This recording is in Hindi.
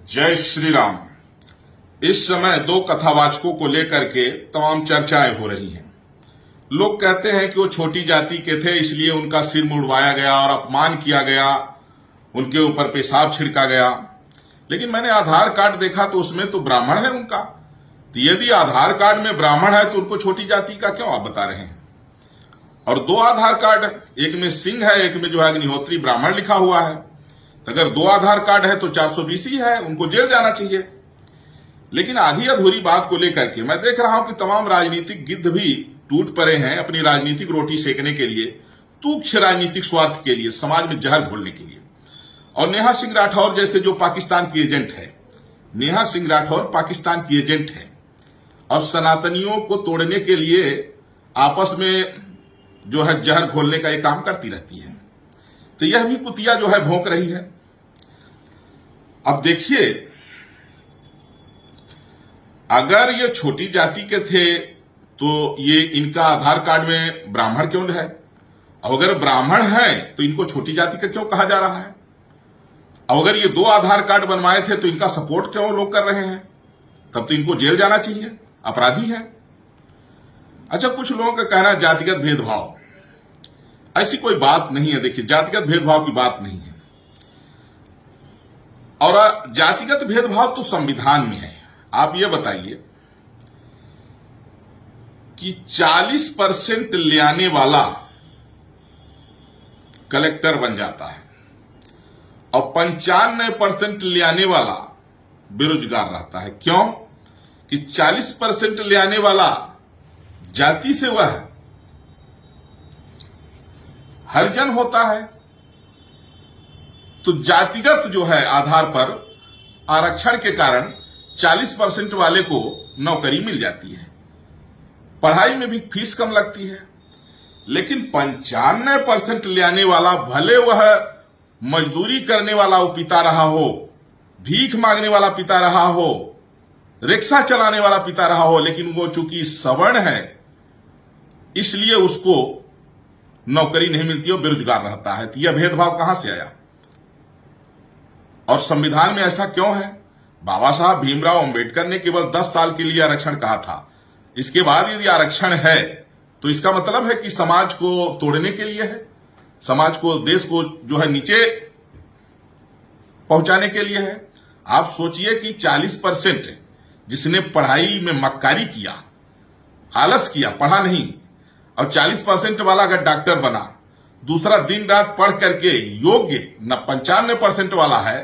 जय श्री राम। इस समय दो कथावाचकों को लेकर के तमाम चर्चाएं हो रही हैं। लोग कहते हैं कि वो छोटी जाति के थे, इसलिए उनका सिर मुड़वाया गया और अपमान किया गया, उनके ऊपर पेशाब छिड़का गया। लेकिन मैंने आधार कार्ड देखा तो उसमें तो ब्राह्मण है उनका। तो यदि आधार कार्ड में ब्राह्मण है तो उनको छोटी जाति का क्यों आप बता रहे हैं? और दो आधार कार्ड, एक में सिंह है, एक में जो है अग्निहोत्री ब्राह्मण लिखा हुआ है। तो अगर दो आधार कार्ड है तो 420 ही है, उनको जेल जाना चाहिए। लेकिन आधी अधूरी बात को लेकर के मैं देख रहा हूं कि तमाम राजनीतिक गिद्ध भी टूट पड़े हैं अपनी राजनीतिक रोटी सेकने के लिए, तुच्छ राजनीतिक स्वार्थ के लिए, समाज में जहर घोलने के लिए। और नेहा सिंह राठौर जैसे जो पाकिस्तान की एजेंट है, नेहा सिंह राठौर पाकिस्तान की एजेंट है और सनातनियों को तोड़ने के लिए आपस में जो है जहर घोलने का ये काम करती रहती है। तो यह भी कुतिया जो है भौंक रही है। अब देखिए, अगर ये छोटी जाति के थे तो ये इनका आधार कार्ड में ब्राह्मण क्यों है? और अगर ब्राह्मण है तो इनको छोटी जाति का क्यों कहा जा रहा है? और अगर ये दो आधार कार्ड बनवाए थे तो इनका सपोर्ट क्यों लोग कर रहे हैं? तब तो इनको जेल जाना चाहिए, अपराधी है। अच्छा, कुछ लोगों का कहना है जातिगत भेदभाव। ऐसी कोई बात नहीं है। देखिए, जातिगत भेदभाव की बात नहीं है। और जातिगत भेदभाव तो संविधान में है। आप ये बताइए कि 40% ले आने वाला कलेक्टर बन जाता है और 95% ले आने वाला बेरोजगार रहता है। क्यों? कि 40% ले आने वाला जाति से वह हरिजन होता है। तो जातिगत जो है आधार पर आरक्षण के कारण 40% वाले को नौकरी मिल जाती है, पढ़ाई में भी फीस कम लगती है। लेकिन 95% ले आने वाला, भले वह मजदूरी करने वाला वो पिता रहा हो, भीख मांगने वाला पिता रहा हो, रिक्शा चलाने वाला पिता रहा हो, लेकिन वो चूंकि सवर्ण है इसलिए उसको नौकरी नहीं मिलती और बेरोजगार रहता है। तो यह भेदभाव कहां से आया? और संविधान में ऐसा क्यों है? बाबा साहब भीमराव अंबेडकर ने केवल 10 साल के लिए आरक्षण कहा था। इसके बाद यदि आरक्षण है तो इसका मतलब है कि समाज को तोड़ने के लिए है, समाज को, देश को जो है नीचे पहुंचाने के लिए है। आप सोचिए कि 40% जिसने पढ़ाई में मक्कारी किया, आलस किया, पढ़ा नहीं, और 40% वाला अगर डॉक्टर बना, दूसरा दिन रात पढ़ करके योग्य न 95% वाला है